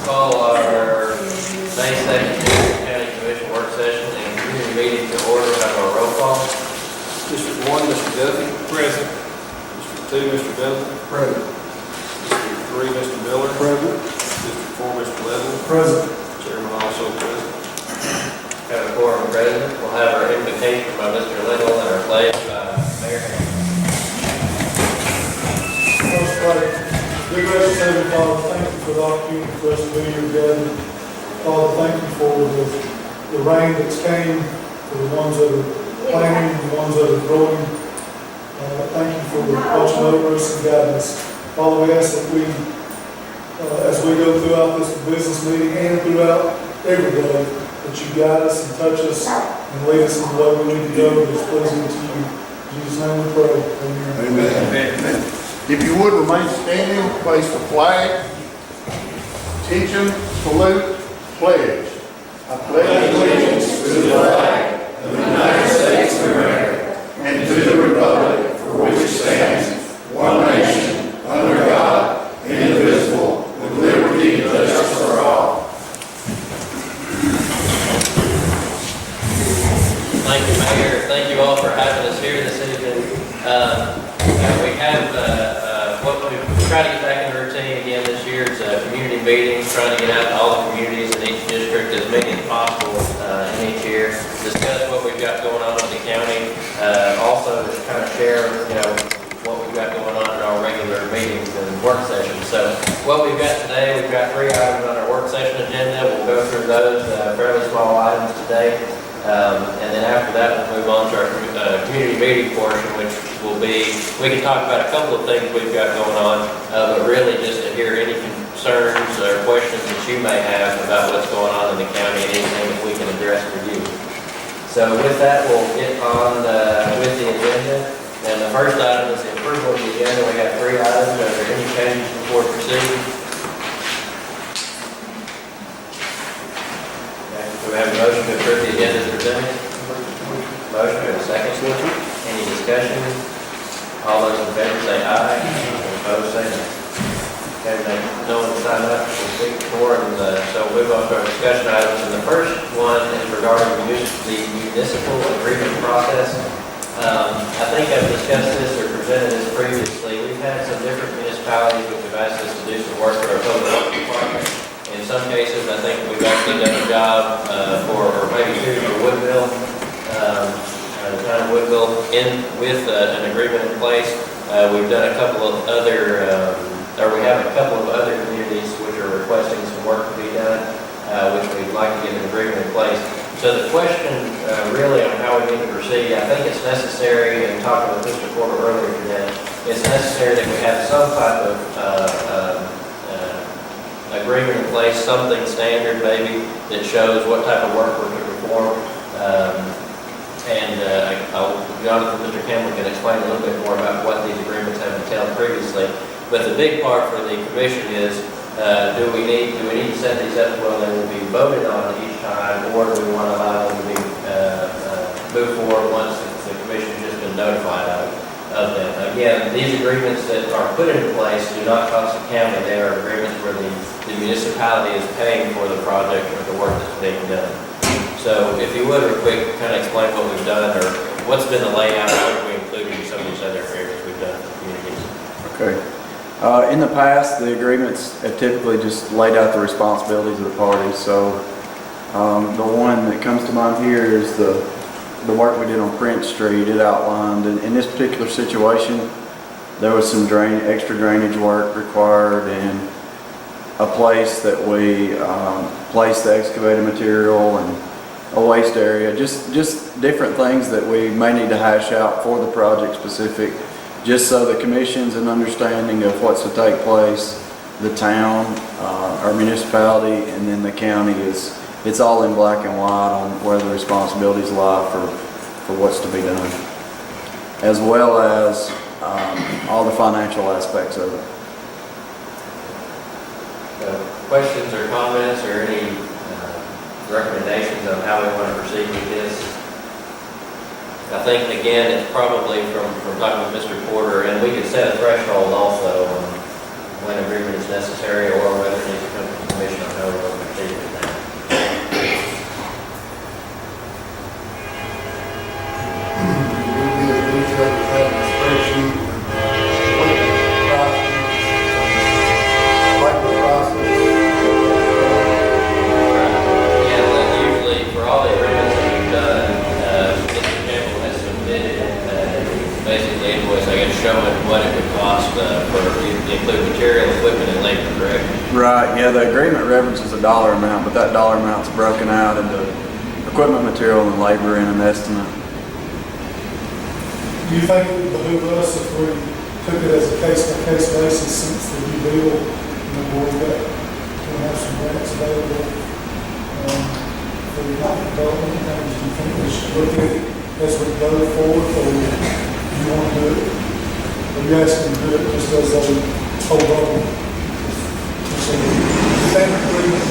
Call our May 2nd County Commission work session and community meeting to order. Have our roll call. District 1, Mr. Duffy. Present. District 2, Mr. Middleton. Present. District 3, Mr. Miller. Present. District 4, Mr. Level. Present. Chairman also present. Have a quorum present. We'll have our invocation by Mr. Little and our pledge by Mayor Ham. First pray. Dear gracious Heavenly Father, thank you for the opportunity for us to be here together. Father, thank you for the rain that's came, for the ones that are planting, the ones that are growing. Thank you for watching over us and guiding us. Father, we ask that as we go throughout this business meeting and throughout every day, that you guide us and touch us and lead us in the way we need to go that is pleasing to you. In Jesus' name we pray. Amen. Amen. If you would remain standing, place the flag. Attention, salute, pledge. I pledge allegiance to the flag of the United States of America and to the republic for which it stands, one nation, under God, indivisible, with liberty and justice for all. Thank you, Mayor. Thank you all for having us here this evening. We have what we try to get back in the routine again this year is community meetings, trying to get out to all the communities in each district as many as possible in each year, discuss what we've got going on in the county, also to kind of share, what we've got going on in our regular meetings and work sessions. So what we've got today, we've got 3 items on our work session agenda. We'll go through those fairly small items today. And then after that, we'll move on to our community meeting portion, which will be, we can talk about a couple of things we've got going on, but really just to hear any concerns or questions that you may have about what's going on in the county and anything that we can address for you. So with that, we'll get on with the agenda. And the first item is the approval of the agenda. We have 3 items. Are there any changes before proceeding? Do we have a motion to approve the agenda as presented? Motion, to a second. Any discussion? All those in favor say aye. Opposed say no. Okay, no one signed up to speak for, and so we'll move on to our discussion items. And the first one is regarding the municipal agreement process. I think I've discussed this or presented this previously. We've had some different municipalities which have asked us to do some work for our public works department. In some cases, I think we've actually done a job or maybe 2 for Woodville, the town of Woodville, with an agreement in place. We've done a couple of other, we have a couple of other communities which are requesting some work to be done, which we'd like to get an agreement in place. So the question really on how we need to proceed, I think it's necessary, and talking with Mr. Porter earlier today, it's necessary that we have some type of agreement in place, something standard maybe that shows what type of work we're to perform. Jonathan, Mr. Campbell can explain a little bit more about what these agreements have entailed previously. But the big part for the commission is, do we need to set these up where they will be voted on each time, or do we want to allow them to be move forward once the commission has just been notified of them? Again, these agreements that are put into place do not cost the county. They are agreements where the municipality is paying for the project or the work that's being done. So if you would, real quick, kind of explain what we've done or what's been the layout, what have we included in some of these other agreements we've done for communities. Okay. In the past, the agreements have typically just laid out the responsibilities of the parties. So the one that comes to mind here is the work we did on Prince Street. It outlined, in this particular situation, there was some extra drainage work required and a place that we placed the excavated material and a waste area, just different things that we may need to hash out for the project specific, just so the commission's an understanding of what's to take place, the town, our municipality, and then the county it's all in black and white on where the responsibilities lie for what's to be done, as well as all the financial aspects of it. Questions or comments or any recommendations on how we want to proceed with this? I think, again, it's probably from talking with Mr. Porter, and we could set a threshold also on when agreement is necessary or whether it needs to come to the commission on how basically invoice, I guess, showing what it would cost for, include material, equipment, and labor, correct? Right, yeah, the agreement references a dollar amount, but that dollar amount's broken out into equipment, material, and labor in an estimate. Do you think it would behoove us if we took it as a case-by-case basis since the new deal, we have some grants available for the development, and do you think we should look at it as we go forward, or do you want to do it? Or you asking to do it just as a whole on? Standard agreement,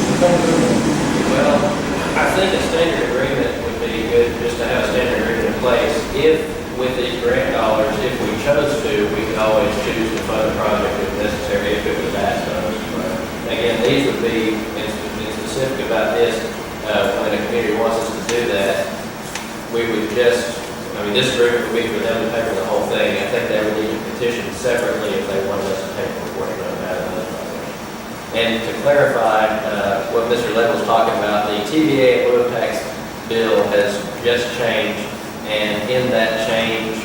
Well, I think a standard agreement would be good, just to have a standard agreement in place. If, with these grant dollars, if we chose to, we could always choose to fund a project if necessary, if it was asked of us. Again, these would be, and specific about this, when a community wants us to do that, we would just, I mean, this agreement would be for them to pay for the whole thing. I think they would need to petition separately if they wanted us to pay for a portion of that. And to clarify what Mr. Levin was talking about, the TVA and road tax bill has just changed, and in that change,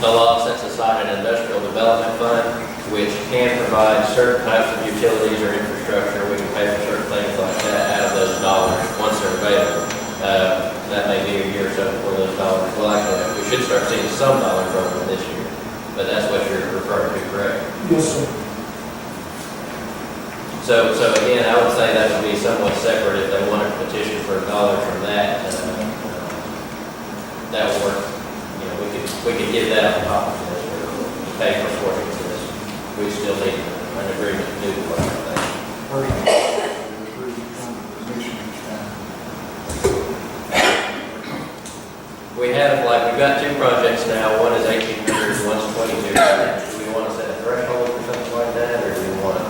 the law sets aside an industrial development fund, which can provide certain types of utilities or infrastructure. We can pay for certain things like that out of those dollars once they're available. That may be a year or so before those dollars. Well, actually, we should start seeing some dollars rolling this year. But that's what you're referring to, correct? yes, sir. So again, I would say that would be somewhat separate if they wanted to petition for a dollar from that. That would work. You know, we could give that on top of this, or pay for portions of this. We still need an agreement to do the work. We have, like, we've got two projects now. One is 1,800, one's 2,200. Do we want to set a threshold or something like that, or do we want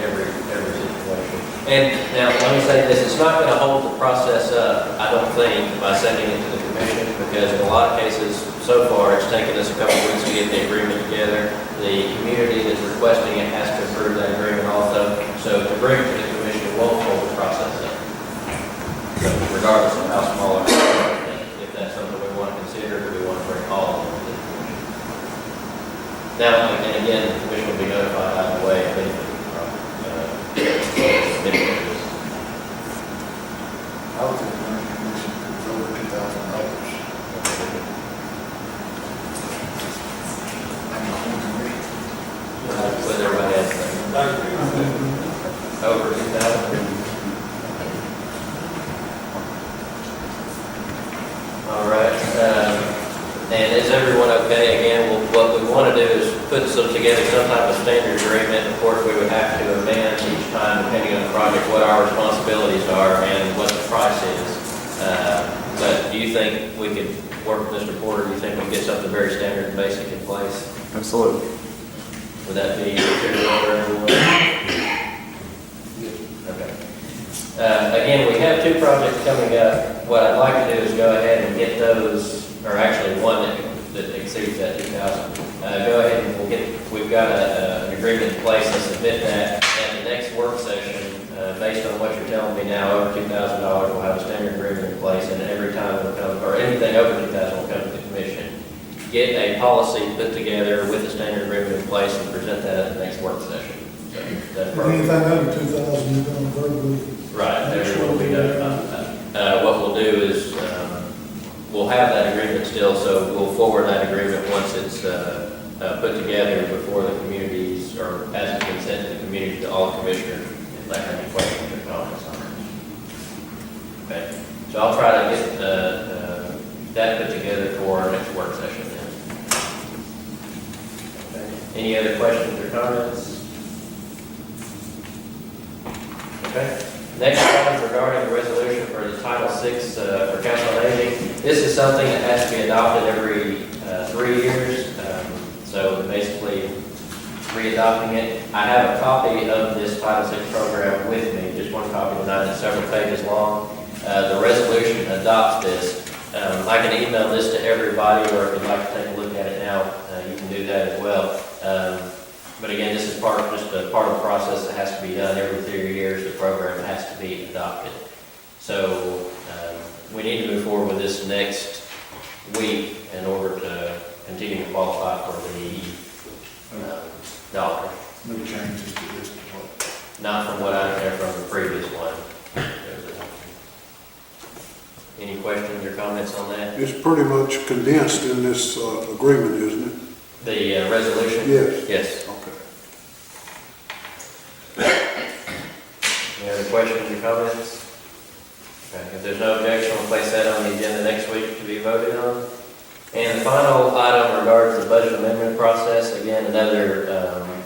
every situation? And now, let me say this, it's not going to hold the process up, I don't think, by sending it to the commission, because in a lot of cases, so far, it's taken us a couple of weeks to get the agreement together. The community that's requesting it has to approve that agreement also. So to bring it to the commission won't hold the process up. So regardless of how small or if that's something we want to consider, or we want to bring all of them to the commission. Now, and again, the commission will be notified either way if anything. I would think the commission is over $2,000. With everybody else, over 2,000. All right, and is everyone okay? Again, what we want to do is put together some type of standard agreement. Of course, we would have to amend each time, depending on the project, what our responsibilities are and what the price is. But do you think we could work with Mr. Porter? Do you think we can get something very standard and basic in place? Absolutely. Would that be suitable for everyone? Okay. Again, we have two projects coming up. What I'd like to do is go ahead and get those, or actually one that exceeds that 2,000. Go ahead and we've got an agreement in place to submit that at the next work session. Based on what you're telling me now, over $2,000, we'll have a standard agreement in place, and every time it'll come, or anything over 2,000 will come to the commission. Get a policy put together with a standard agreement in place and present that at the next work session. So that's Anything perfect. under 2,000, you're going to verbally. Right, everyone will be notified. What we'll do is, we'll have that agreement still, so we'll forward that agreement once it's put together before the communities, or as it's been sent to the community, to all commissioners, if they have any questions or comments on it. Okay, so I'll try to get that put together for our next work session then. Okay. Any other questions or comments? Okay. Next item regarding the resolution for the Title VI for Council on Aging. This is something that has to be adopted every 3 years. So basically, re-adopting it. I have a copy of this Title VI program with me, just one copy tonight, it's several pages long. The resolution adopts this. I can email this to everybody, or if you'd like to take a look at it now, you can do that as well. But again, this is just a part of the process that has to be done every 3 years. The program has to be adopted. So we need to move forward with this next week in order to continue to qualify for the dollars. No changes to this. Not from what I understand from the previous one. Any questions or comments on that? It's pretty much condensed in this agreement, isn't it? The resolution? Yes. Yes. Okay. Any other questions or comments? Okay, if there's no objection, we'll place that on the agenda next week to be voted on. And the final item regards the budget amendment process. Again, another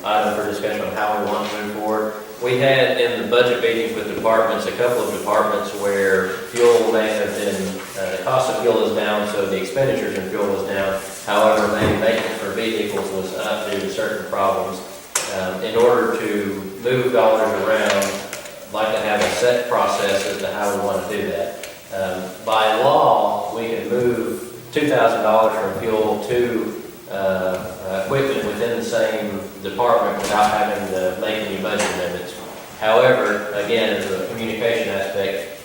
item for discussion on how we want to move forward. We had in the budget meetings with departments, a couple of departments where fuel may have been, the cost of fuel is down, so the expenditures in fuel was down. However, maybe maintenance for vehicles was up due to certain problems. In order to move dollars around, I'd like to have a set process as to how we want to do that. By law, we can move $2,000 from fuel to equipment within the same department without having to make any budget amendments. However, again, as a communication aspect,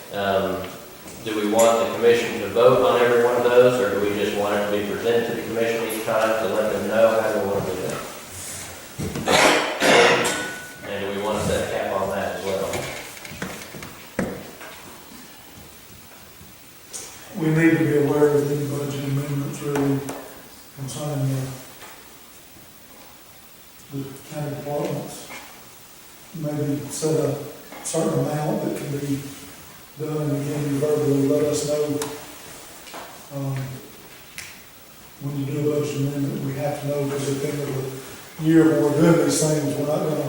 do we want the commission to vote on every one of those, or do we just want it to be presented to the commission each time to let them know how we want to do that? And do we want to set a cap on that as well? We need to be aware of any budget amendments really concerning the county departments. Maybe set a certain amount that can be done, and again, you verbally let us know. When you do a budget amendment, we have to know, because at the end of the year, when we're doing these things, we're not gonna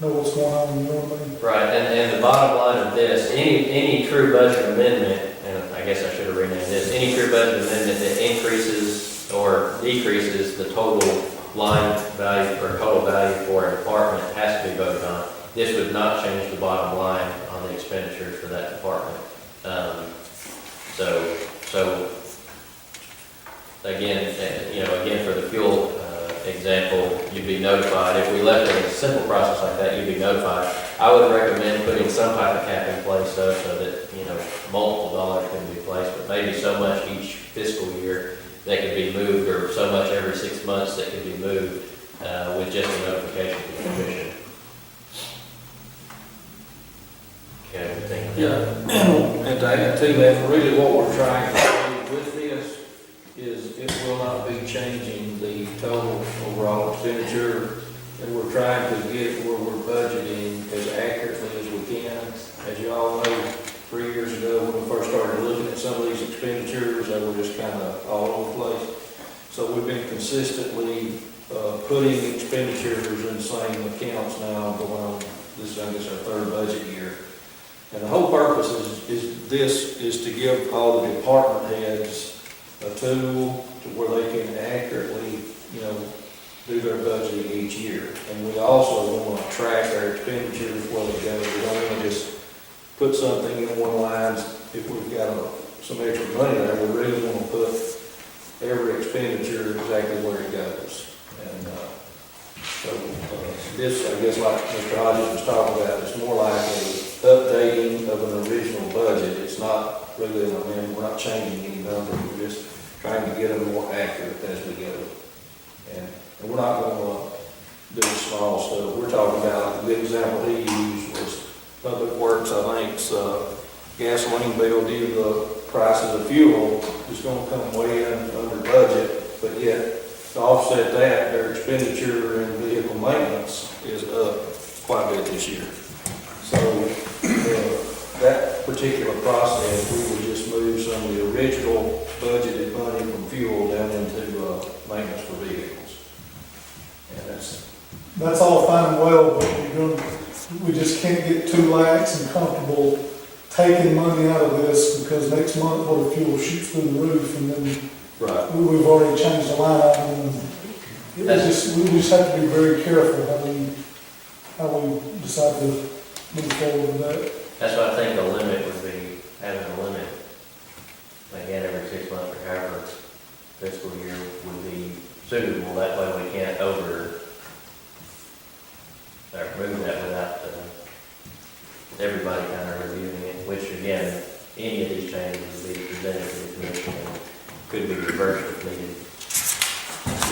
know what's going on, you know what I mean? Right, and the bottom line of this, any true budget amendment, and I guess I should have renamed this, any true budget amendment that increases or decreases the total line value or total value for a department has to be voted on. This would not change the bottom line on the expenditures for that department. So again, again, for the fuel example, you'd be notified. If we left it in a simple process like that, you'd be notified. I would recommend putting some type of cap in place so that, multiple dollars can be placed, but maybe so much each fiscal year that could be moved, or so much every 6 months that could be moved with just a notification to the commission. Okay, I think. Yeah, and to add to that, really what we're trying to do with this is it will not be changing the total overall expenditure, and we're trying to get it where we're budgeting as accurately as we can. As you all know, 3 years ago, when we first started looking at some of these expenditures, they were just kind of all over the place. So we've been consistently putting expenditures in the same accounts now going on, this is, I guess, our third budget year. And the whole purpose is to give all the department heads a tool to where they can accurately, do their budgeting each year. And we also want to track our expenditures where they go. We don't want to just put something in one line. If we've got some extra money there, we really want to put every expenditure exactly where it goes. And this, I guess, like Mr. Hodges was talking about, it's more like an updating of an original budget. It's not really an amendment. We're not changing any numbers. We're just trying to get them more accurate as we go. And we're not going to do small stuff. We're talking about, a good example he used was Public Works, I think's gasoline bill due to the prices of fuel is going to come way under budget, but yet to offset that, their expenditure in vehicle maintenance is up quite a bit this year. So that particular process, we would just move some of the original budgeted money from fuel down into maintenance for vehicles. And That's all fine and well, but we just can't get too lax and comfortable taking money out of this, because next month, what if fuel shoots through the roof, and then right. we've already changed the line item, and we just have to be very careful how we decide to move forward with that. That's why I think the limit would be having a limit, again, every 6 months or however fiscal year would be suitable. That way we can't move that without everybody kind of reviewing it, which again, any of these changes would be presented to the commission and could be reversed if needed.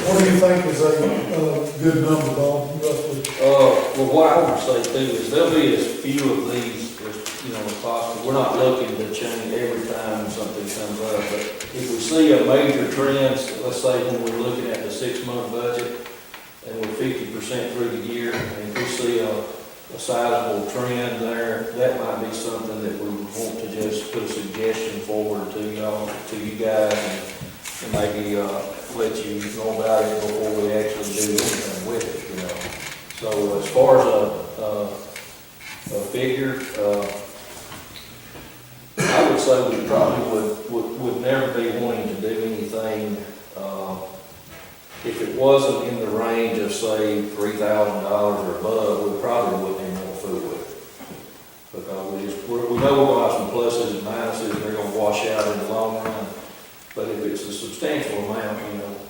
What do you think is a good number, Bob, roughly? Well, what I would say too is there'll be as few of these as possible. We're not looking to change every time something comes up, but if we see a major trend, let's say when we're looking at the 6-month budget and we're 50% through the year, and if we see a sizable trend there, that might be something that we would want to just put a suggestion forward to y'all, to you guys, and maybe let you know about it before we actually do anything with it, So as far as a figure, I would say we probably would never be wanting to do anything, if it wasn't in the range of, say, $3,000 or above, we probably wouldn't even want to fool with it. Because we know we're going to have some pluses and minuses, and they're going to wash out in the long run. But if it's a substantial amount,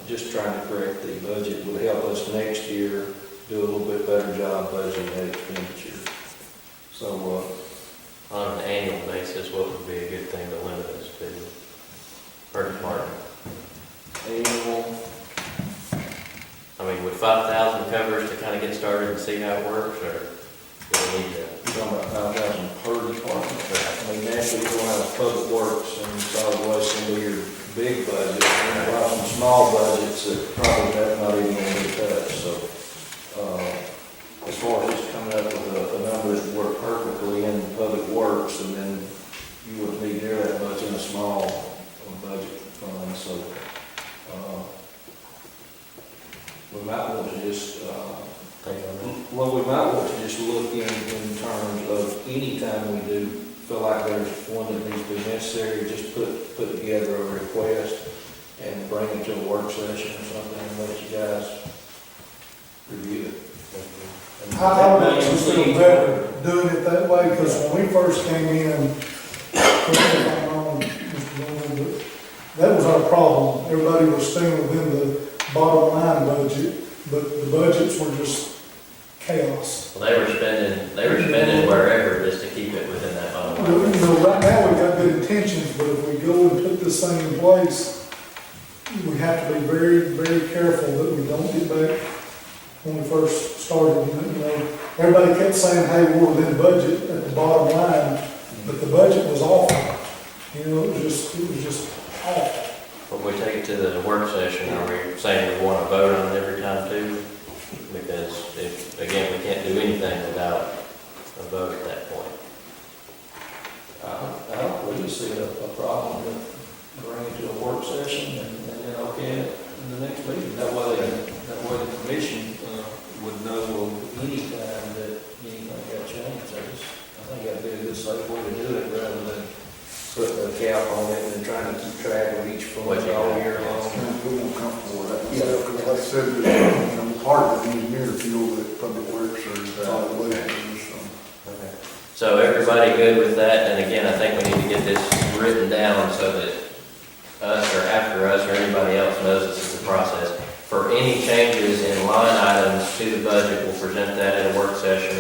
just trying to correct the budget would help us next year do a little bit better job budgeting that expenditure. So, On an annual basis, what would be a good thing to limit us to per department? annual, I mean, would 5,000 cover us to kind of get started and see how it works, or do we need to? you're talking about 5,000 per department. I mean, naturally, you're going to have public works and solid waste into your big budget, and there are some small budgets that probably have not even going to be touched, so, as far as just coming up with a number that work perfectly in public works, and then you wouldn't need near that much in a small budget fund, so, we might want to just, well, we might want to just look in terms of any time we do feel like there's one that needs to be necessary, just put together a request and bring it to a work session or something and let you guys review it. I would actually feel better doing it that way, because when we first came in, correct me if I'm wrong, Mr. Bowman, but that was our problem. Everybody was staying within the bottom line budget, but the budgets were just chaos. Well, they were spending wherever just to keep it within that bottom You line. know, right now, we've got good intentions, but if we go and put this thing in place, we have to be very, very careful that we don't get back when we first started. Everybody kept saying, hey, we're within budget at the bottom line, but the budget was awful. It was just awful. When we take it to the work session, are we saying we want to vote on it every time too? Because again, we can't do anything without a vote at that point. I don't really see a problem with bringing it to a work session and then okay it in the next meeting. That way the commission would know any time that anything got changed. I think that'd be a good safe way to do it rather than putting a cap on it and trying to keep track of each fund all year long. We're more comfortable with that. Yeah, because like I said, part of the engineer feel that public works or solid waste. Okay. So everybody good with that? And again, I think we need to get this written down so that us or after us or anybody else knows this is the process. For any changes in line items to the budget, we'll present that at a work session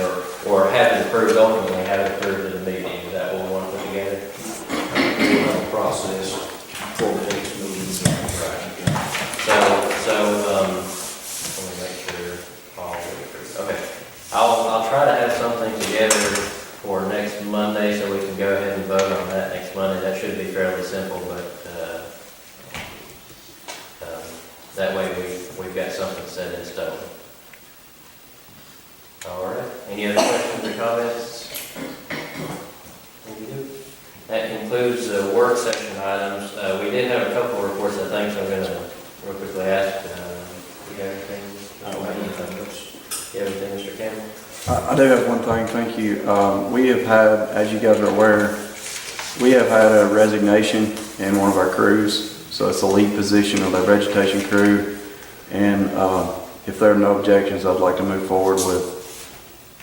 or have it approved, ultimately have it approved at a meeting. Is that what we want to put together? We'll have a process for the next meeting. Right. Let me make sure all approved. Okay. I'll try to have something together for next Monday so we can go ahead and vote on that next Monday. That should be fairly simple, but that way we've got something set in stone. All right. Any other questions or comments? That concludes the work session items. We did have a couple of reports, I think, so I'm going to real quickly ask. You got anything? I don't have anything else. You have anything, Mr. Campbell? I do have one thing, thank you. We have had, as you guys are aware, we have had a resignation in one of our crews. So it's the lead position of the vegetation crew. And if there are no objections, I'd like to move forward with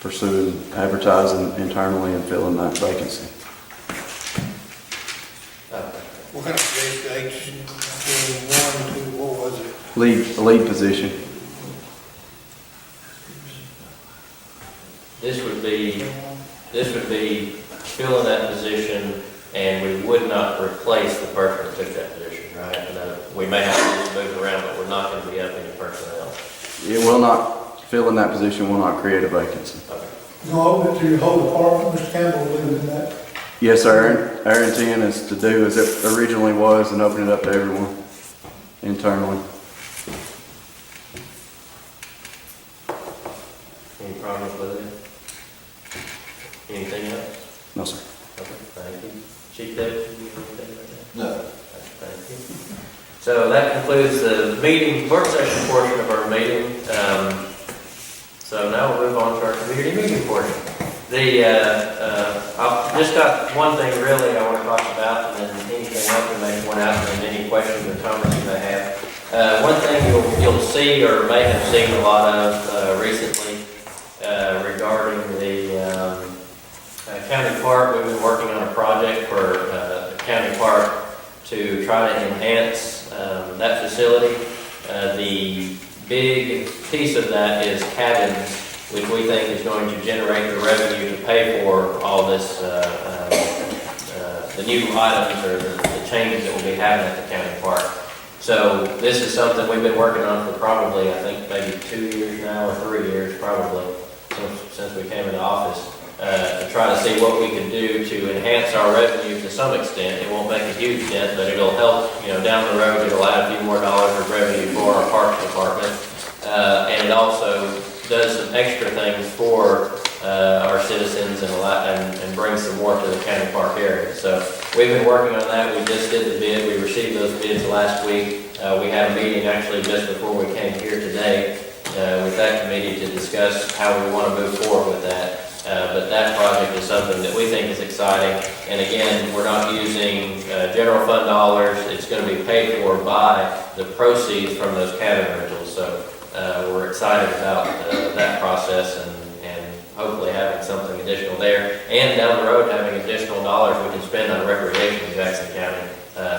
pursuing advertising internally and filling that vacancy. What kind of investigation, one, two, what was it? Lead position. This would be filling that position, and we would not replace the person that took that position, right? we may have to do some moving around, but we're not gonna be up any personnel. It will not, filling that position will not create a vacancy. Okay. You gonna open it to your whole department, Mr. Campbell, living in that? Yes, sir. Our intent is to do as it originally was and open it up to everyone internally. Any problems with it? Anything else? No, sir. Okay, thank you. Chief Deputy, you have anything like that? No. Thank you. So that concludes the meeting, work session portion of our meeting. So now we'll move on to our community meeting portion. I've just got one thing really I want to talk about, and then anything else we may point out, and then any questions or comments you may have. One thing you'll see or may have seen a lot of recently regarding the county park. We've been working on a project for the county park to try to enhance that facility. The big piece of that is cabins, which we think is going to generate the revenue to pay for all this, the new items or the changes that we'll be having at the county park. So this is something we've been working on for probably, I think, maybe 2 years now, or 3 years probably, since we came into office, to try to see what we can do to enhance our revenue to some extent. It won't make a huge dent, but it'll help, down the road. It'll add a few more dollars of revenue for our parks department. And it also does some extra things for our citizens and brings some more to the county park area. So we've been working on that. We just did the bid. We received those bids last week. We had a meeting actually just before we came here today with that committee to discuss how we want to move forward with that. But that project is something that we think is exciting. And again, we're not using general fund dollars. It's going to be paid for by the proceeds from those cabin rentals. So we're excited about that process and hopefully having something additional there. And down the road, having additional dollars we can spend on recreation in Jackson County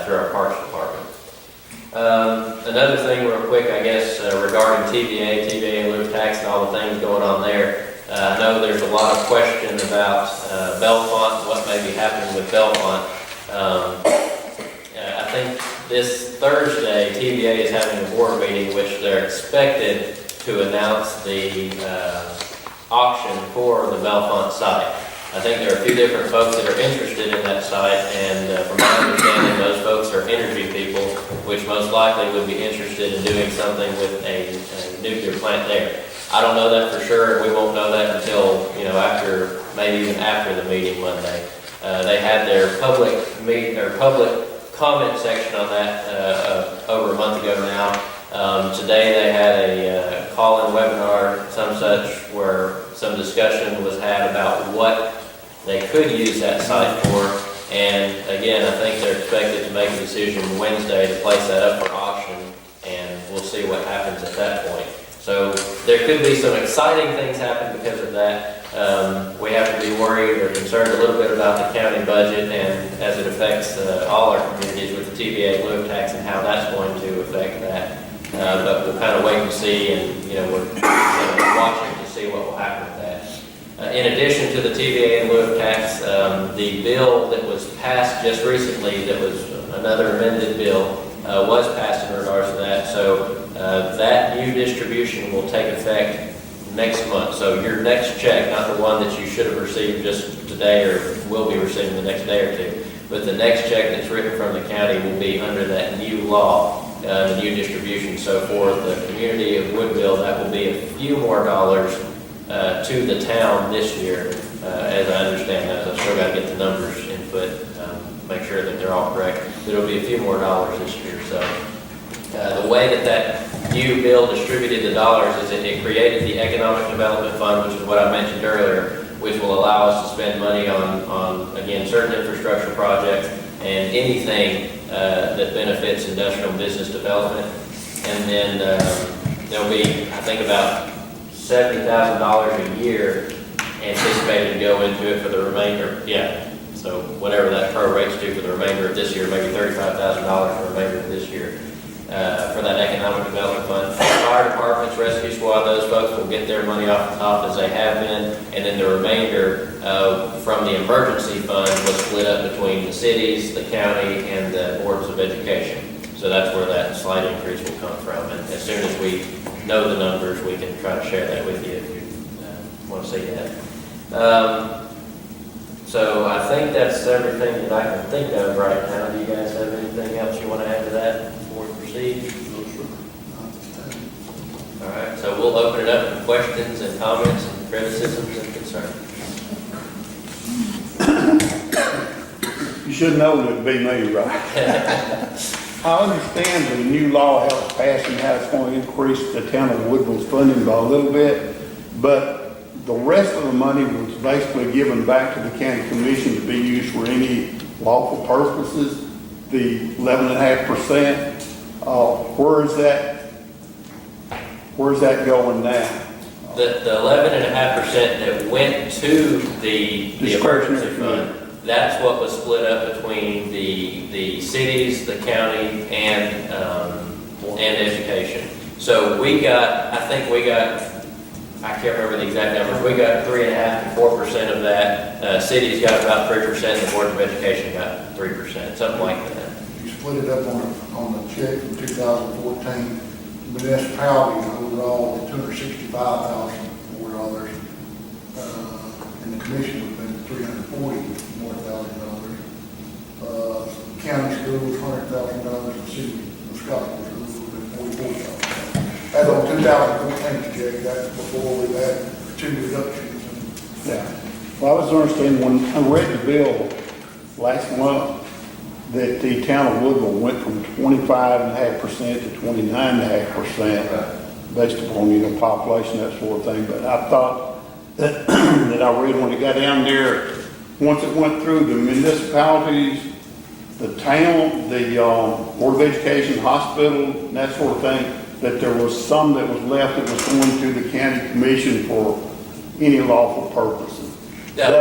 through our parks department. Another thing real quick, I guess, regarding TVA and lieu tax and all the things going on there. I know there's a lot of question about Bellefonte, what may be happening with Bellefonte. I think this Thursday, TVA is having a board meeting, which they're expected to announce the auction for the Bellefonte site. I think there are a few different folks that are interested in that site, and from my understanding, those folks are energy people, which most likely would be interested in doing something with a nuclear plant there. I don't know that for sure, and we won't know that until, after, maybe even after the meeting Monday. They had their public comment section on that over a month ago now. Today they had a call-in webinar, some such, where some discussion was had about what they could use that site for. And again, I think they're expected to make a decision Wednesday to place that up for auction, and we'll see what happens at that point. So there could be some exciting things happen because of that. We have to be worried or concerned a little bit about the county budget and as it affects all our communities with the TVA lieu tax and how that's going to affect that. But we'll kind of wait and see, and we're watching to see what will happen with that. In addition to the TVA and lieu tax, the bill that was passed just recently, that was another amended bill, was passed in regards to that. So that new distribution will take effect next month. So your next check, not the one that you should have received just today or will be receiving the next day or two, but the next check that's written from the county will be under that new law, the new distribution. So for the community of Woodville, that will be a few more dollars to the town this year, as I understand that. I've still got to get the numbers input, make sure that they're all correct. But it'll be a few more dollars this year. So the way that new bill distributed the dollars is it created the Economic Development Fund, which is what I mentioned earlier, which will allow us to spend money on again, certain infrastructure projects and anything that benefits industrial and business development. And then there'll be, I think, about $70,000 a year anticipated to go into it for the remainder. Yeah, so whatever that prorates to for the remainder of this year, maybe $35,000 for the remainder of this year. For that Economic Development Fund. Fire departments, rescue squad, those folks will get their money off the top as they have been, and then the remainder from the emergency fund was split up between the cities, the county, and the boards of education. So that's where that slight increase will come from. And as soon as we know the numbers, we can try to share that with you if you want to see that. So I think that's everything that I can think of right now. Do you guys have anything else you want to add to that before we proceed? All right, so we'll open it up for questions and comments and criticisms and concerns. You should know it would be me, right? I understand the new law helps pass and how it's going to increase the town of Woodville's funding by a little bit, but the rest of the money was basically given back to the county commission to be used for any lawful purposes. The 11.5%, where's that going now? The 11.5% that went to the emergency fund, that's what was split up between the cities, the county, and education. So I can't remember the exact numbers, we got 3.5% to 4% of that. Cities got about 3%, the Board of Education got 3%, something like that. You split it up on the check from 2014, municipalities overall, $265,000 more, and the commission would have been $340,000 more. County schools, $100,000, the city of Scottsboro schools would have been $44,000. As on 2014 check, that's before we had two reductions. Yeah. Well, I was understanding when I read the bill last month that the town of Woodville went from 25.5% to 29.5% based upon, population, that sort of thing. But I thought that, that I read when it got down there, once it went through the municipalities, the town, the Board of Education, hospital, and that sort of thing, that there was some that was left that was going to the county commission for any lawful purposes. Am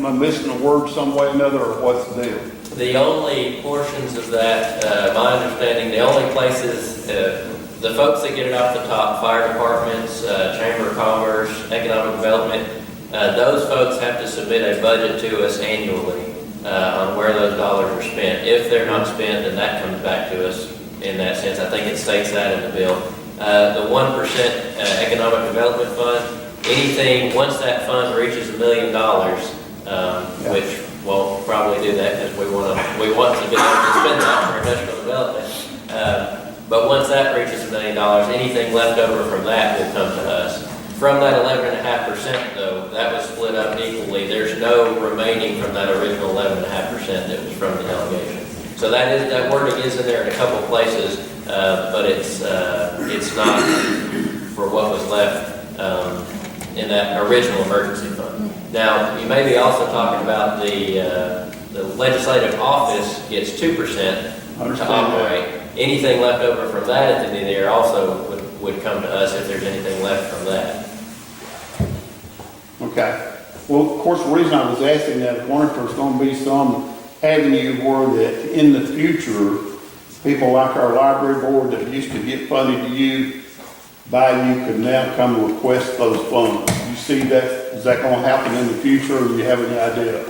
I missing a word some way or another, or what's the deal? The only portions of that, my understanding, the only places, the folks that get it off the top, fire departments, Chamber of Commerce, Economic Development, those folks have to submit a budget to us annually on where those dollars are spent. If they're not spent, then that comes back to us in that sense. I think it states that in the bill. The 1% Economic Development Fund, anything, once that fund reaches $1 million, which we'll probably do that because we want to be able to spend that for industrial development. But once that reaches $1 million, anything left over from that will come to us. From that 11.5% though, that was split up equally. There's no remaining from that original 11.5% that was from the delegation. So that wording is in there in a couple of places, but it's not for what was left in that original emergency fund. Now, you may be also talking about the legislative office gets 2% to operate. Anything left over from that at the end of the year also would come to us if there's anything left from that. Okay. Well, of course, the reason I was asking that, I wonder if there's going to be some avenue where that in the future, people like our library board that used to get funded to you, could now come and request those funds. You see that, is that going to happen in the future, or do you have any idea?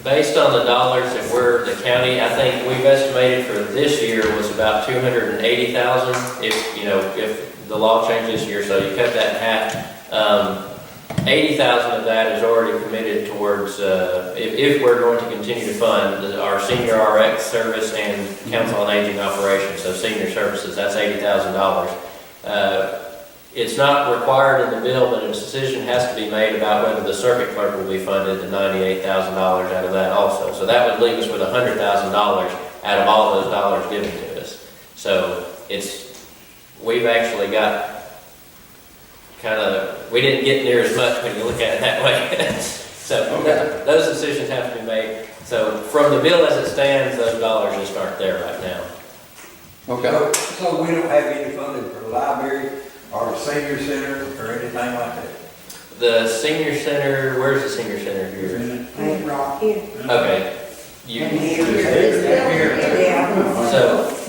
Based on the dollars that we're, the county, I think we've estimated for this year was about $280,000 if the law changes this year, so you cut that in half. 80,000 of that is already committed towards, if we're going to continue to fund our senior RX service and council on aging operations, so senior services, that's $80,000. It's not required in the bill, but a decision has to be made about whether the circuit clerk will be funded, the $98,000 out of that also. So that would leave us with $100,000 out of all those dollars given to us. So we've actually got we didn't get near as much when you look at it that way. So those decisions have to be made. So from the bill as it stands, those dollars just aren't there right now. Okay. So we don't have any funding for the library or the senior center or anything like that? The senior center, where's the senior center here? Paint rock here. Okay. And here. Yeah. So,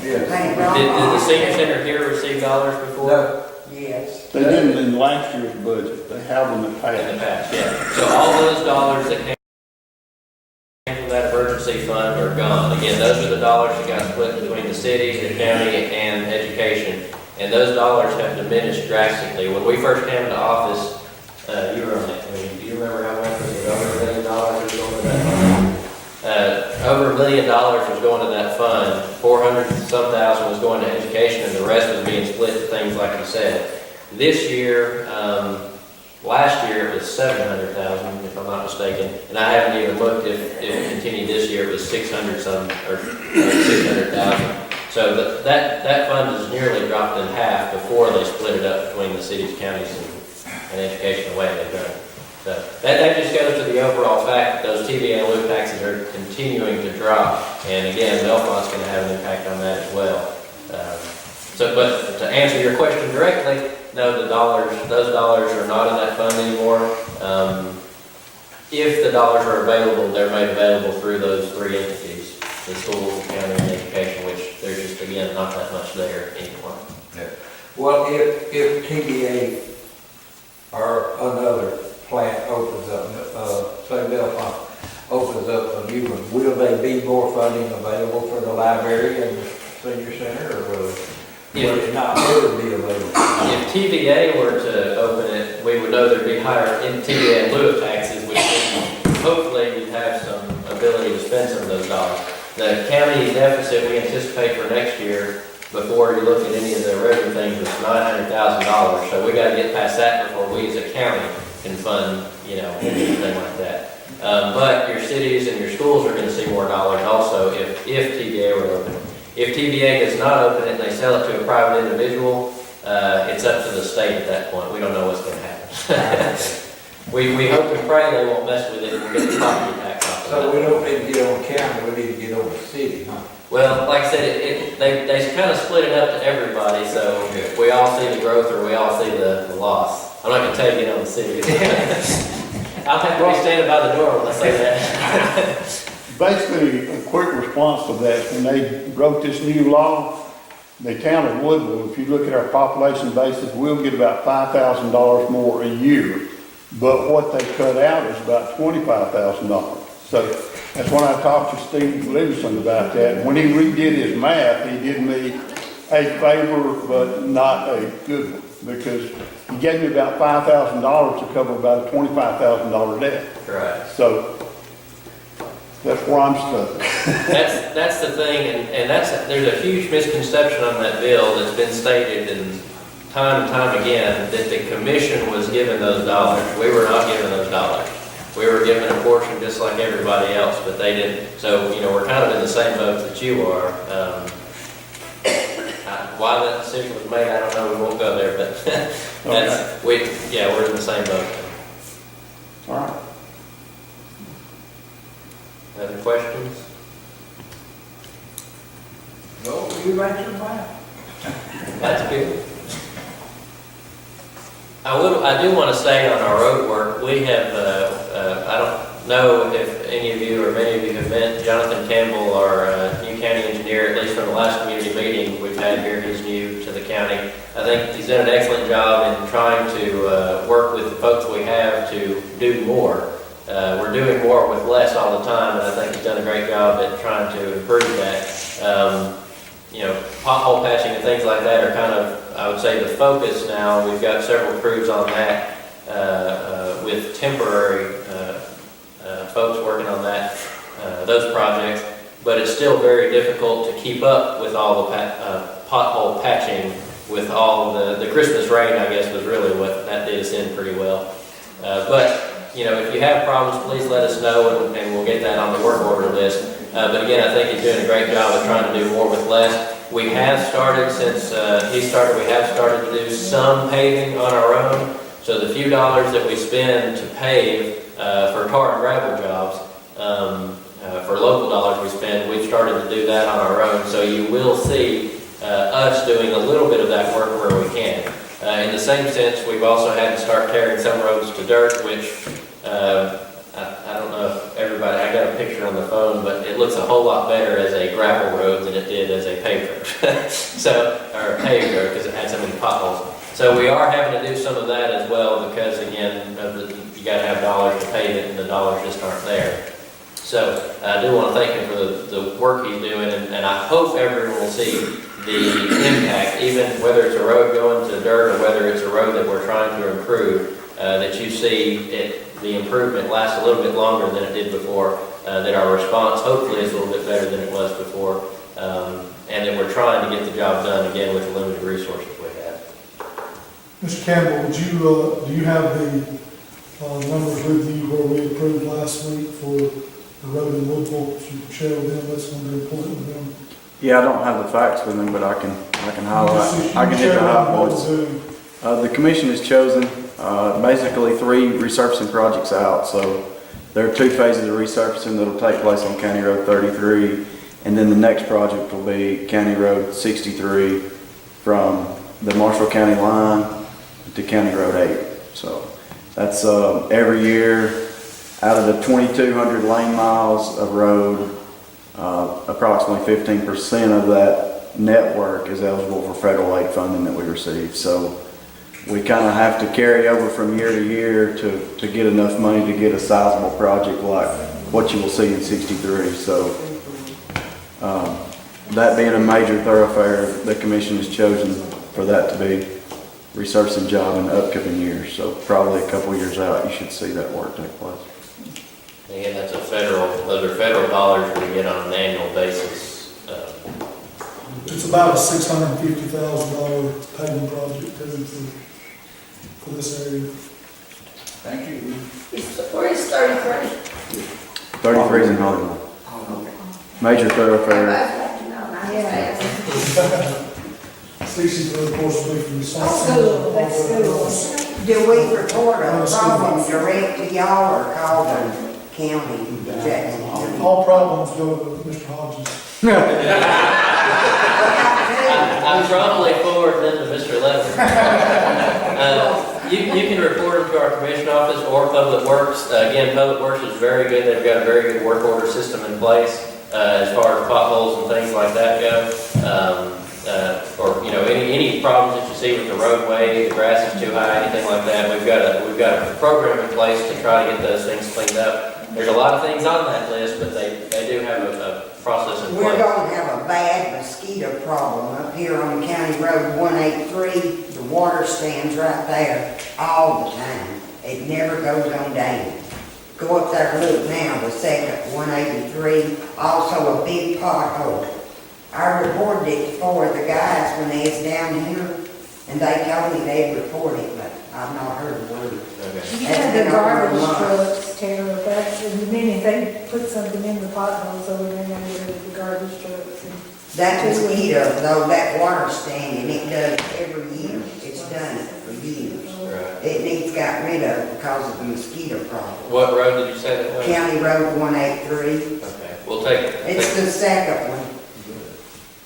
Paint rock. did the senior center here receive dollars before? No. Yes. They didn't in last year's budget. They have them in the In the past. past, yeah. So all those dollars that came from that emergency fund are gone. again, those are the dollars that got split between the city, the county, and education. And those dollars have diminished drastically. When we first came into office, you were on that committee. Do you remember how much was it? Over $1 million was going to that fund? Over $1 million was going to that fund. 400 and some thousand was going to education, and the rest was being split to things like you said. This year, last year it was 700,000, if I'm not mistaken, and I haven't even looked if it continued this year. It was 600 some or 600,000. So that fund has nearly dropped in half before they split it up between the cities, counties, and education the way they've done. So that just goes to the overall fact that those TVA and loop taxes are continuing to drop, and again, Belmont's going to have an impact on that as well. But to answer your question directly, no, those dollars are not in that fund anymore. If the dollars are available, they're made available through those three entities, the schools, the county, and education, which there's just, again, not that much there anymore. Yeah. Well, if TBA or another plant opens up, say Belmont opens up a new one, will there be more funding available for the library and the senior center, or will it not ever be available? If TVA were to open it, we would know there'd be higher in TVA in lieu of taxes, which means hopefully we'd have some ability to spend some of those dollars. The county deficit we anticipate for next year, before you look at any of the revenue things, was $900,000. So we got to get past that before we as a county can fund, anything like that. But your cities and your schools are going to see more dollars also if TVA were to open it. If TVA does not open it and they sell it to a private individual, it's up to the state at that point. We don't know what's going to happen. We hope and pray they won't mess with it and we'll get the property tax off of it. So we don't need to get on county, we need to get on the city, huh? Well, like I said, they kind of split it up to everybody, so we all see the growth or we all see the loss. I'm not going to tell you, on the city. I'll have to be standing by the door when I say that. Basically, a quick response to that, when they wrote this new law, the town of Woodville, if you look at our population basis, we'll get about $5,000 more a year. But what they cut out is about $25,000. So that's when I talked to Steve Livingston about that. And when he redid his math, he did me a favor, but not a good one, because he gave me about $5,000 to cover about a $25,000 debt. Right. So that's where I'm stuck. That's the thing, and there's a huge misconception on that bill that's been stated and time again, that the commission was given those dollars. We were not given those dollars. We were given a portion just like everybody else, but they didn't. So, we're kind of in the same boat that you are. Why that decision was made, I don't know. We won't go there, but we're in the same boat. All right. Other questions? No, you answered mine. That's good. I do want to say on our road work, we have, I don't know if any of you or many of you have met Jonathan Campbell, our new county engineer, at least from the last community meeting we've had here. He's new to the county. I think he's done an excellent job in trying to work with the folks we have to do more. We're doing more with less all the time, and I think he's done a great job at trying to improve that. Pothole patching and things like that are kind of, I would say, the focus now. We've got several crews on that with temporary folks working on that, those projects, but it's still very difficult to keep up with all the pothole patching with all the Christmas rain, I guess, was really what that did us in pretty well. But if you have problems, please let us know, and we'll get that on the work order list. But again, I think he's doing a great job of trying to do more with less. We have started, since he started, we have started to do some paving on our own. So the few dollars that we spend to pave for tar and gravel jobs, for local dollars we spend, we've started to do that on our own. So you will see us doing a little bit of that work where we can. In the same sense, we've also had to start tearing some roads to dirt, which I don't know if everybody, I got a picture on the phone, but it looks a whole lot better as a gravel road than it did as a paved road. Or a paved road, because it had so many potholes. So we are having to do some of that as well, because again, you got to have dollars to pave it, and the dollars just aren't there. So I do want to thank him for the work he's doing, and I hope everyone will see the impact, even whether it's a road going to dirt or whether it's a road that we're trying to improve, that you see the improvement lasts a little bit longer than it did before, that our response hopefully is a little bit better than it was before, and that we're trying to get the job done again with the limited resources we have. Mr. Campbell, would you, do you have the numbers with you where we approved last week for the road in Woodville? If you can share with them, that's going to be important with them. Yeah, I don't have the facts with me, but I can highlight, I can hit the high points. The commission has chosen, basically 3 resurfacing projects out, so there are 2 phases of resurfacing that'll take place on County Road 33, and then the next project will be County Road 63 from the Marshall County line to County Road 8. So that's every year out of the 2,200 lane miles of road, approximately 15% of that network is eligible for federal aid funding that we receive. So we kind of have to carry over from year to year to get enough money to get a sizable project like what you will see in 63. So that being a major thoroughfare, the commission has chosen for that to be resurfacing job in the upcoming years. So probably a couple years out, you should see that work take place. Again, those are federal dollars we get on an annual basis. It's about a $650,000 paving project for this area. Thank you. Where is 33? 33 is in Hollywood. Major thoroughfare. Yeah. 63, of course, will be from the south. That's good. Do we report a problem direct to y'all or call the county, Jackson County? All problems go to Mr. Hodges. I strongly forward them to Mr. Leonard. You can report them to our commission office or Public Works. Again, Public Works is very good. They've got a very good work order system in place as far as potholes and things like that go. Or any problems that you see with the roadway, the grass is too high, anything like that. We've got a program in place to try to get those things cleaned up. There's a lot of things on that list, but they do have a process in place. We're going to have a bad mosquito problem up here on County Road 183. The water stands right there all the time. It never goes on down. Go up there and look now, the second 183, also a big pothole. I reported it for the guys when they was down here, and they told me they'd report it, but I've not heard a word. Okay. You had the garbage trucks, Tara, that's, and then if they put something in the potholes over there, they get rid of the garbage trucks and. That mosquito, though, that water standing, it does every year. It's done it for years. Right. It needs got rid of because of the mosquito problem. What road did you say that was? County Road 183, Okay, we'll take. it's the second one.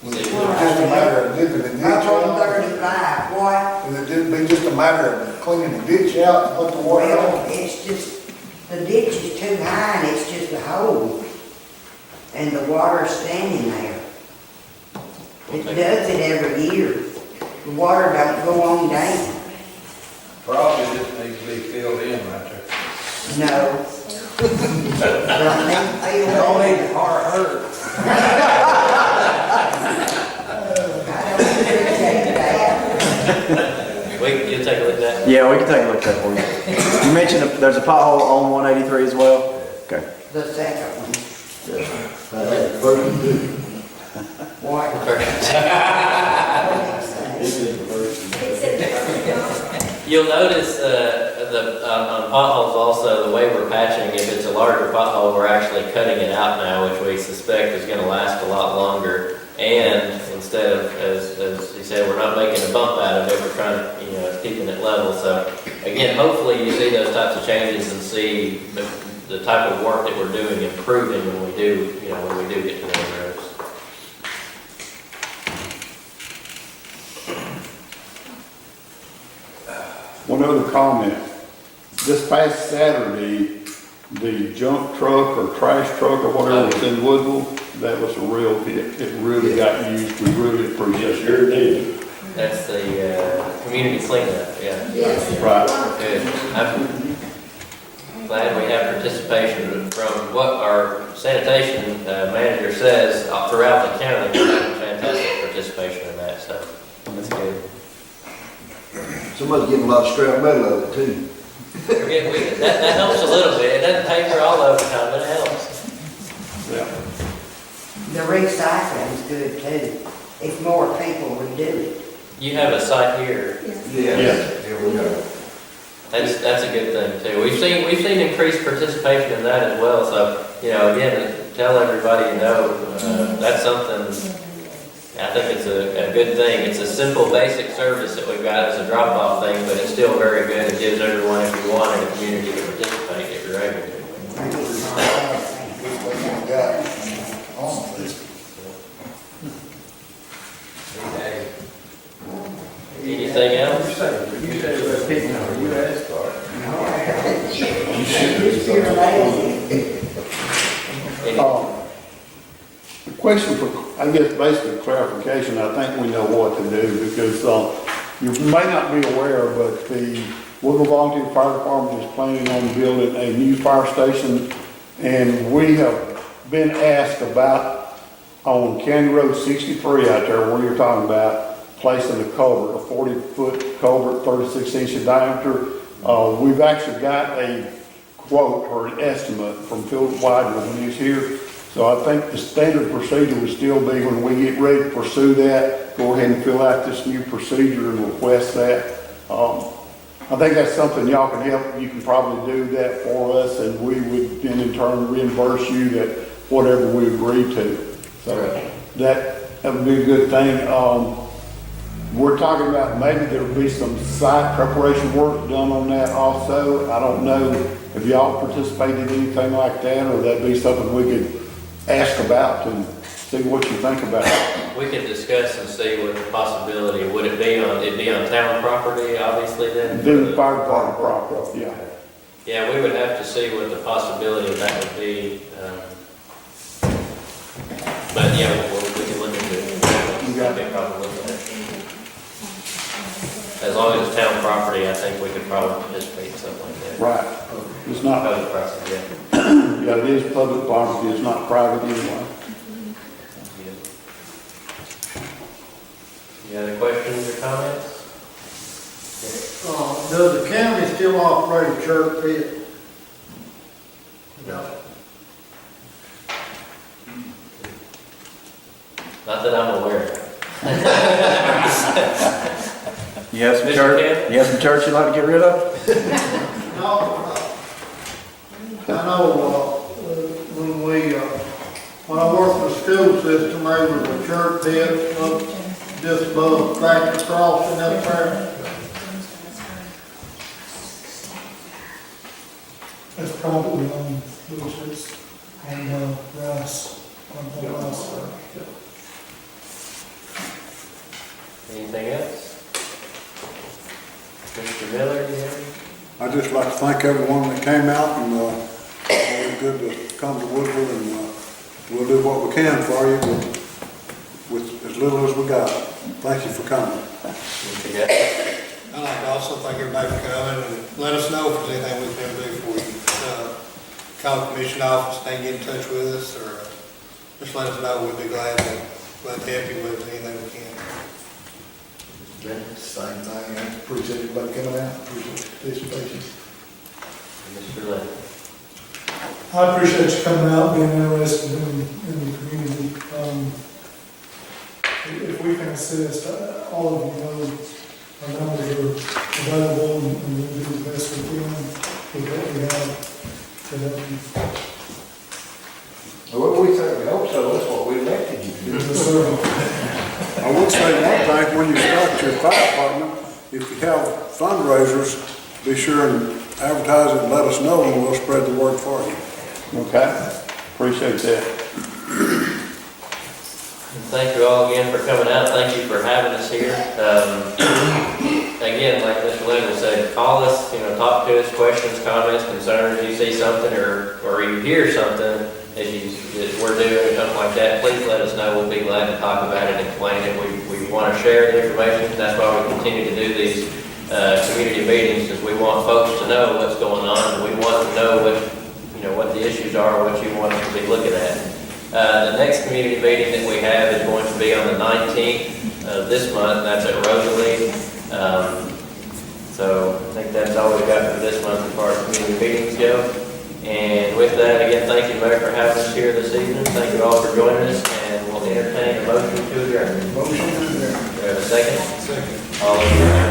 It's just a matter of dipping the ditch Up on out. 35, what? Will it just be just a matter of cleaning the ditch out and put the water Well, on? it's just, the ditch is too high and it's just a hole. And the water's standing there. It does it every year. The water don't go on down. Probably just needs to be filled in right there. No. Don't need to feel Don't that. need to hurt. I don't appreciate that. You'll take a look at that? Yeah, we can take a look at that for you. You mentioned there's a pothole on 183 as well? Okay. The second one. What? You'll notice on potholes also, the way we're patching, if it's a larger pothole, we're actually cutting it out now, which we suspect is going to last a lot longer. And instead of, as he said, we're not making a bump out of it, we're trying to, keeping it level. So again, hopefully you see those types of changes and see the type of work that we're doing improving when we do get to those roads. One other comment. This past Saturday, the junk truck or trash truck or whatever was in Woodville, that was a real hit. It really got used. We really appreciate it. Sure did. That's the community cleanup, yeah. Yes. Right. Good. glad we have participation from what our sanitation manager says throughout the county. We're having fantastic participation in that, so that's good. Somebody's getting a lot of scrap metal out of it too. That helps a little bit. It doesn't pay for all overtime, but it helps. The recycling's good too, if more people would do it. You have a site here. Yes. Here we go. That's a good thing too. We've seen increased participation in that as well. So, again, tell everybody, that's something, I think it's a good thing. It's a simple, basic service that we've got as a drop-off thing, but it's still very good. It gives everyone, if you want, in the community to participate if you're able to. Anything else? You say we're picking on a US part. The question for, I guess, basically clarification, I think we know what to do, because you may not be aware, but the Woodville Volunteer Fire Department is planning on building a new fire station, and we have been asked about, on County Road 63 out there, where you're talking about, placing a culvert, a 40-foot culvert, 36 inch in diameter. We've actually got a quote or an estimate from Phil Weidman when he's here. So I think the standard procedure would still be, when we get ready to pursue that, go ahead and fill out this new procedure and request that. I think that's something y'all can help. You can probably do that for us, and we would then in turn reimburse you that whatever we agreed to. So that would be a good thing. We're talking about maybe there will be some site preparation work done on that also. I don't know if y'all participated in anything like that, or that'd be something we could ask about and see what you think about it. We could discuss and see what the possibility, would it be on town property, obviously, then? Then fire department property, yeah. Yeah, we would have to see what the possibility of that would be. But yeah, we can look into it. You got it. Probably look at it. As long as it's town property, I think we could probably participate in something like that. Right. It's not, Public property, yeah. yeah, it is public property, it's not private anyway. Any other questions or comments? Does the county still operate a church pit? No. Not that I'm aware of. You have some Mr. church, Kent? you have some church you'd like to get rid of? No. I know, when I worked in the school system, there was a church pit up just above Factory Crossing up there. It's probably on, which is on Rice, on Rice. Anything else? Mr. Miller, you have? I'd just like to thank everyone that came out, and it's good to come to Woodville, and we'll do what we can for you with as little as we got. Thank you for coming. Mr. Guthrie? I'd like to also thank everybody for coming, and let us know if there's anything we can do for you. Call the commission office, they get in touch with us, or just let us know. We'd be glad to help you with anything we can. Same thing, I appreciate everybody coming out, appreciate the participation. Mr. Lynn? I appreciate you coming out, being interested in the community. If we can assist, all of you know, our numbers are available, and we'll do the best we can with what we have to help you. Well, we certainly hope so, that's what we elected you to do. Yes, sir. I would say one thing, when you start your fire department, if you have fundraisers, be sure and advertise it and let us know, and we'll spread the word for you. Okay, appreciate that. Thank you all again for coming out. Thank you for having us here. Again, like Mr. Linden said, call us, talk to us, questions, comments, concerns. You see something or you hear something that we're doing or something like that, please let us know. We'll be glad to talk about it and explain it. We want to share the information. That's why we continue to do these community meetings, because we want folks to know what's going on, and we want to know what the issues are, what you want us to be looking at. The next community meeting that we have is going to be on the 19th of this month, and that's at Rosalie. So I think that's all we've got for this month as far as community meetings go. And with that, again, thank you, Mayor, for having us here this evening. Thank you all for joining us, and we'll entertain a motion to adjourn. Motion to adjourn. Do we have a second? Second. All in favor?